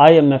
IMF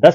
10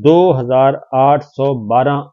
2,812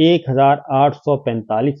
1,845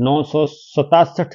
967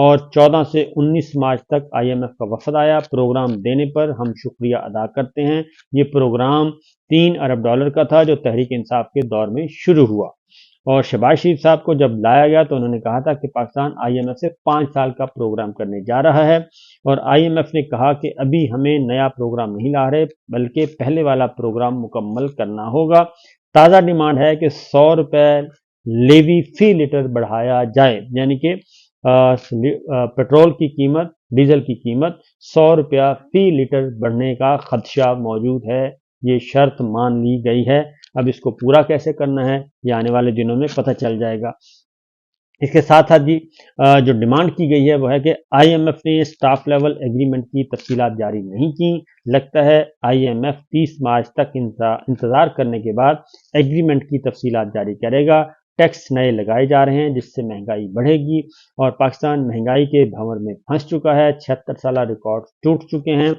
اور 14 سے 19 مارچ تک IMF کا وفد آیا۔ پروگرام دینے پر ہم شکریہ ادا کرتے ہیں۔ یہ پروگرام $3 ارب کا تھا جو تحریک انصاف کے دور میں شروع ہوا، اور شہباز شریف صاحب کو جب لایا گیا تو انہوں نے کہا تھا کہ پاکستان IMF سے 5 سال کا پروگرام کرنے جا رہا ہے، اور IMF نے کہا کہ ابھی ہمیں نیا پروگرام نہیں لا رہے بلکہ پہلے والا پروگرام مکمل کرنا ہوگا۔ تازہ ڈیمانڈ ہے کہ $100 لیوی فی لیٹر بڑھایا جائے، یعنی کہ پیٹرول کی قیمت، ڈیزل کی قیمت $100 فی لیٹر بڑھنے کا خدشہ موجود ہے۔ یہ شرط مان لی گئی ہے، اب اس کو پورا کیسے کرنا ہے یہ آنے والے دنوں میں پتہ چل جائے گا۔ اس کے ساتھ ساتھ جو ڈیمانڈ کی گئی ہے وہ ہے کہ IMF نے سٹاف لیول ایگریمنٹ کی تفصیلات جاری نہیں کی۔ لگتا ہے IMF 30 مارچ تک انتظار کرنے کے بعد ایگریمنٹ کی تفصیلات جاری کرے گا۔ ٹیکس نئے لگائے جا رہے ہیں جس سے مہنگائی بڑھے گی، اور پاکستان مہنگائی کے بھنور میں پھنس چکا ہے۔ 76 سالہ ریکارڈ ٹوٹ چکے ہیں،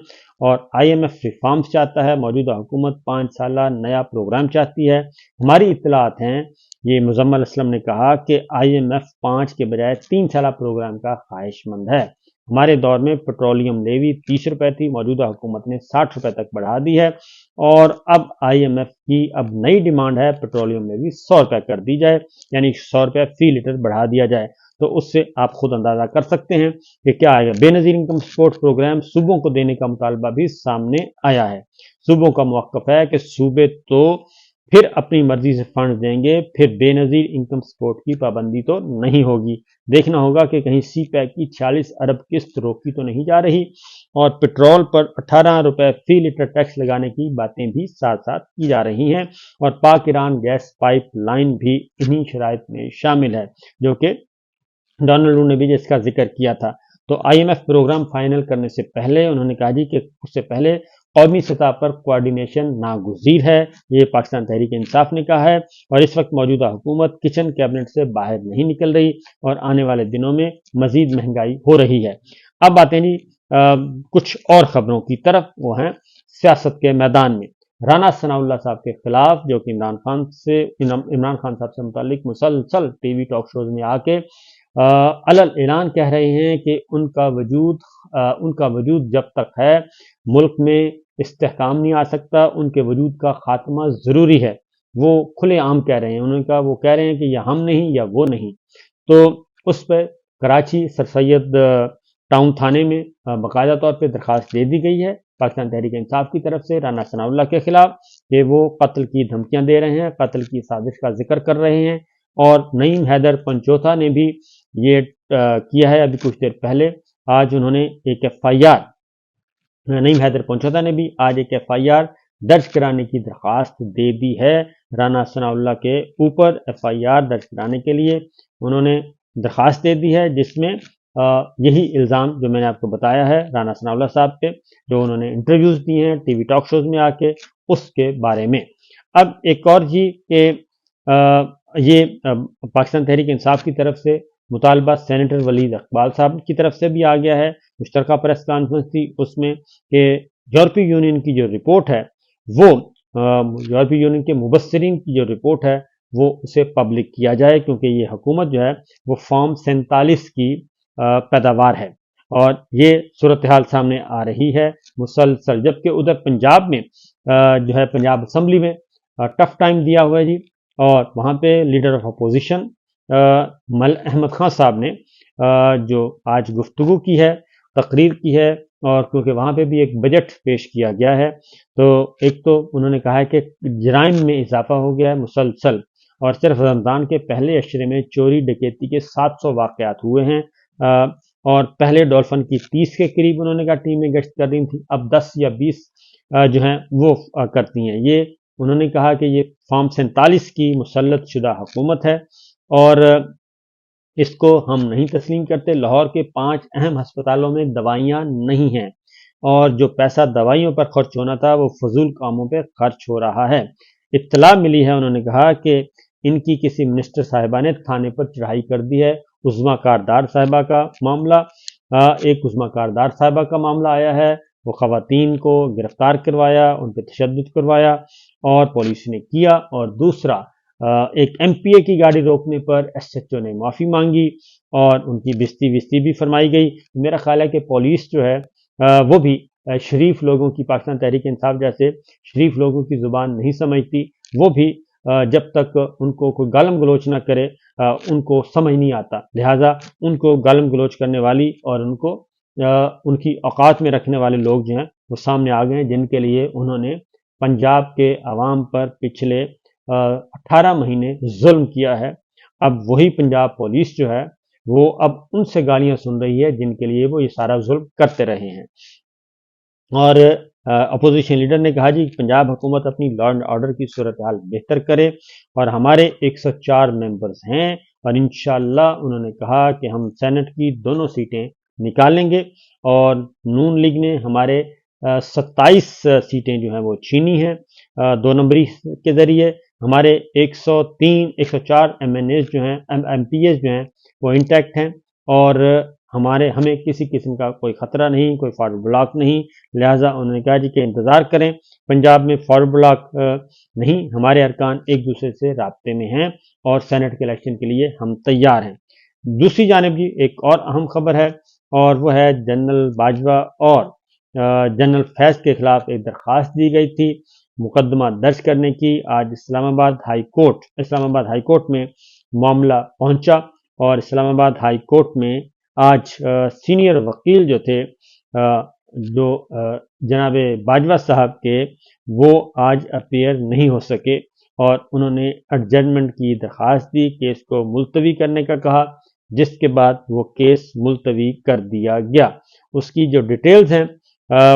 اور IMF ریفارمز چاہتا ہے۔ موجودہ حکومت 5 سالہ نیا پروگرام چاہتی ہے۔ ہماری اطلاعات ہیں، یہ مزمل اسلم نے کہا کہ IMF 5 کے بجائے 3 سالہ پروگرام کا خواہش مند ہے۔ ہمارے دور میں پیٹرولیم لیوی $30 تھی، موجودہ حکومت نے $60 تک بڑھا دی ہے، اور اب IMF کی اب نئی ڈیمانڈ ہے پیٹرولیم لیوی $100 کر دی جائے، یعنی $100 فی لیٹر بڑھا دیا جائے۔ تو اس سے آپ خود اندازہ کر سکتے ہیں کہ کیا آئے گا۔ بے نظیر انکم سپورٹ پروگرام صوبوں کو دینے کا مطالبہ بھی سامنے آیا ہے۔ صوبوں کا موقف ہے کہ صوبے تو پھر اپنی مرضی سے فنڈ دیں گے، پھر بے نظیر انکم سپورٹ کی پابندی تو نہیں ہوگی۔ دیکھنا ہوگا کہ کہیں سی پیک کی 46 ارب قسط روکی تو نہیں جا رہی، اور پٹرول پر $18 فی لیٹر ٹیکس لگانے کی باتیں بھی ساتھ ساتھ کی جا رہی ہیں، اور پاک ایران گیس پائپ لائن بھی انہی شرائط میں شامل ہے، جو کہ ڈونلڈ لو نے بھی اس کا ذکر کیا تھا۔ تو IMF پروگرام فائنل کرنے سے پہلے انہوں نے کہا کہ اس سے پہلے قومی سطح پر کوارڈینیشن ناگزیر ہے، یہ پاکستان تحریک انصاف نے کہا ہے، اور اس وقت موجودہ حکومت کچن کیبنٹ سے باہر نہیں نکل رہی، اور آنے والے دنوں میں مزید مہنگائی ہو رہی ہے۔ اب آتے ہیں کچھ اور خبروں کی طرف، وہ ہیں سیاست کے میدان میں۔ رانا ثناء اللہ صاحب کے خلاف، جو کہ عمران خان صاحب سے متعلق مسلسل ٹی وی ٹاک شوز میں آ کے علل اعلان کہہ رہے ہیں کہ ان کا وجود جب تک ہے ملک میں استحکام نہیں آ سکتا، ان کے وجود کا خاتمہ ضروری ہے۔ وہ کھلے عام کہہ رہے ہیں، انہوں نے کہا، وہ کہہ رہے ہیں کہ یا ہم نہیں یا وہ نہیں۔ تو اس پہ کراچی سر سید ٹاؤن تھانے میں باقاعدہ طور پہ درخواست دے دی گئی ہے پاکستان تحریک انصاف کی طرف سے رانا ثناء اللہ کے خلاف، کہ وہ قتل کی دھمکیاں دے رہے ہیں، قتل کی سازش کا ذکر کر رہے ہیں۔ اور نعیم حیدر پنچوتھا نے بھی یہ کیا ہے، ابھی کچھ دیر پہلے آج انہوں نے ایک FIR، نعیم حیدر پنچوتھا نے بھی آج ایک FIR درج کرانے کی درخواست دے دی ہے رانا ثناء اللہ کے اوپر۔ FIR درج کرانے کے لیے انہوں نے درخواست دے دی ہے، جس میں یہی الزام جو میں نے آپ کو بتایا ہے رانا ثناء اللہ صاحب پہ، جو انہوں نے انٹرویوز دی ہیں ٹی وی ٹاک شوز میں آ کے، اس کے بارے میں۔ اب ایک اور کہ یہ پاکستان تحریک انصاف کی طرف سے مطالبہ سینیٹر ولید اقبال صاحب کی طرف سے بھی آ گیا ہے۔ مشترکہ پریس کانفرنس تھی، اس میں کہ یورپی یونین کی جو رپورٹ ہے، وہ یورپی یونین کے مبصرین کی جو رپورٹ ہے وہ اسے پبلک کیا جائے، کیونکہ یہ حکومت جو ہے وہ فارم 47 کی پیداوار ہے، اور یہ صورتحال سامنے آ رہی ہے مسلسل۔ جبکہ ادھر پنجاب میں جو ہے پنجاب اسمبلی میں ٹف ٹائم دیا ہوا ہے جی، اور وہاں پہ لیڈر آف اپوزیشن مل احمد خان صاحب نے جو آج گفتگو کی ہے، تقریر کی ہے، اور کیونکہ وہاں پہ بھی ایک بجٹ پیش کیا گیا ہے، تو ایک تو انہوں نے کہا ہے کہ جرائم میں اضافہ ہو گیا ہے مسلسل، اور صرف رمضان کے پہلے عشرے میں چوری ڈکیتی کے 700 واقعات ہوئے ہیں، اور پہلے ڈولفن کی 30 کے قریب انہوں نے کہا ٹیمیں گشت کر رہی تھیں، اب 10 یا 20 جو ہیں وہ کرتی ہیں۔ یہ انہوں نے کہا کہ یہ فارم 47 کی مسلط شدہ حکومت ہے، اور اس کو ہم نہیں تسلیم کرتے۔ لاہور کے 5 اہم ہسپتالوں میں دوائیاں نہیں ہیں، اور جو پیسہ دوائیوں پر خرچ ہونا تھا وہ فضول کاموں پہ خرچ ہو رہا ہے۔ اطلاع ملی ہے، انہوں نے کہا کہ ان کی کسی منسٹر صاحبہ نے تھانے پر چڑھائی کر دی ہے۔ عظمیٰ کاردار صاحبہ کا معاملہ، ایک عظمیٰ کاردار صاحبہ کا معاملہ آیا ہے، وہ خواتین کو گرفتار کروایا، ان پہ تشدد کروایا، اور پولیس نے کیا۔ اور دوسرا ایک MPA کی گاڑی روکنے پر SHO نے معافی مانگی اور ان کی بستی بھی فرمائی گئی۔ میرا خیال ہے کہ پولیس جو ہے وہ بھی شریف لوگوں کی، پاکستان تحریک انصاف جیسے شریف لوگوں کی زبان نہیں سمجھتی، وہ بھی جب تک ان کو کوئی گالم گلوچ نہ کرے ان کو سمجھ نہیں آتا، لہٰذا ان کو گالم گلوچ کرنے والی اور ان کو ان کی اوقات میں رکھنے والے لوگ جو ہیں وہ سامنے آ گئے ہیں، جن کے لیے انہوں نے پنجاب کے عوام پر پچھلے 18 مہینے ظلم کیا ہے۔ اب وہی پنجاب پولیس جو ہے وہ اب ان سے گالیاں سن رہی ہے جن کے لیے وہ یہ سارا ظلم کرتے رہے ہیں۔ اور اپوزیشن لیڈر نے کہا جی پنجاب حکومت اپنی لا اینڈ آرڈر کی صورتحال بہتر کرے، اور ہمارے 104 ممبرز ہیں، اور انشاءاللہ انہوں نے کہا کہ ہم سینٹ کی دونوں سیٹیں نکالیں گے، اور نون لیگ نے ہمارے 27 سیٹیں جو ہیں وہ چھینی ہیں 2 نمبری کے ذریعے۔ ہمارے 104 MNAs جو ہیں MPAs جو ہیں وہ انٹیکٹ ہیں، اور ہمیں کسی قسم کا کوئی خطرہ نہیں، کوئی فارورڈ بلاک نہیں، لہٰذا انہوں نے کہا جی کہ انتظار کریں، پنجاب میں فارورڈ بلاک نہیں، ہمارے ارکان ایک دوسرے سے رابطے میں ہیں اور سینٹ کے الیکشن کے لیے ہم تیار ہیں۔ دوسری جانب جی ایک اور اہم خبر ہے، اور وہ ہے جنرل باجوہ اور جنرل فیض کے خلاف ایک درخواست دی گئی تھی مقدمہ درج کرنے کی۔ آج اسلام آباد ہائی کورٹ میں معاملہ پہنچا، اور اسلام آباد ہائی کورٹ میں آج سینئر وکیل جو تھے جو جناب باجوہ صاحب کے، وہ آج اپیئر نہیں ہو سکے، اور انہوں نے ایڈجرنمنٹ کی درخواست دی، کیس کو ملتوی کرنے کا کہا، جس کے بعد وہ کیس ملتوی کر دیا گیا۔ اس کی جو ڈیٹیلز ہیں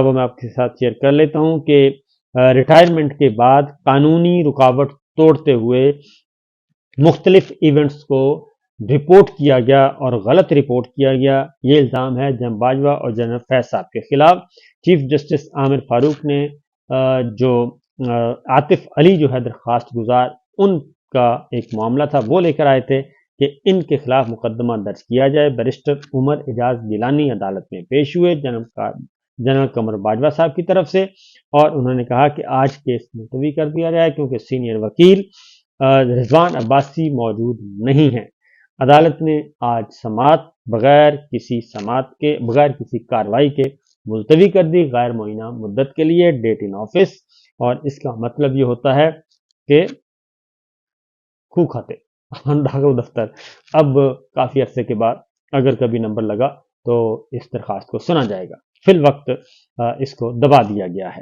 وہ میں آپ کے ساتھ شیئر کر لیتا ہوں کہ ریٹائرمنٹ کے بعد قانونی رکاوٹ توڑتے ہوئے مختلف ایونٹس کو رپورٹ کیا گیا اور غلط رپورٹ کیا گیا، یہ الزام ہے جناب باجوہ اور جنرل فیض صاحب کے خلاف۔ چیف جسٹس عامر فاروق نے جو عاطف علی جو ہے درخواست گزار، ان کا ایک معاملہ تھا، وہ لے کر آئے تھے کہ ان کے خلاف مقدمہ درج کیا جائے۔ بیرسٹر عمر اعجاز گیلانی عدالت میں پیش ہوئے جنرل قمر باجوہ صاحب کی طرف سے، اور انہوں نے کہا کہ آج کیس ملتوی کر دیا جائے کیونکہ سینئر وکیل رضوان عباسی موجود نہیں ہیں۔ عدالت نے آج سماعت بغیر کسی کارروائی کے ملتوی کر دی غیر معینہ مدت کے لیے، ڈیٹ ان آفس، اور اس کا مطلب یہ ہوتا ہے کہ کھو کھاتے داغ دفتر۔ اب کافی عرصے کے بعد اگر کبھی نمبر لگا تو اس درخواست کو سنا جائے گا، فی الوقت اس کو دبا دیا گیا ہے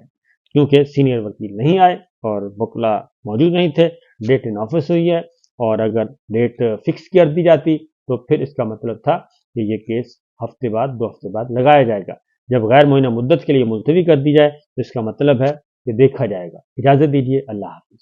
کیونکہ سینئر وکیل نہیں آئے اور وکلا موجود نہیں تھے، ڈیٹ ان آفس ہوئی ہے، اور اگر ڈیٹ فکس کر دی جاتی تو پھر اس کا مطلب تھا کہ یہ کیس ہفتے بعد 2 ہفتے بعد لگایا جائے گا۔ جب غیر معینہ مدت کے لیے ملتوی کر دی جائے تو اس کا مطلب ہے کہ دیکھا جائے گا۔ اجازت دیجیے، اللہ حافظ۔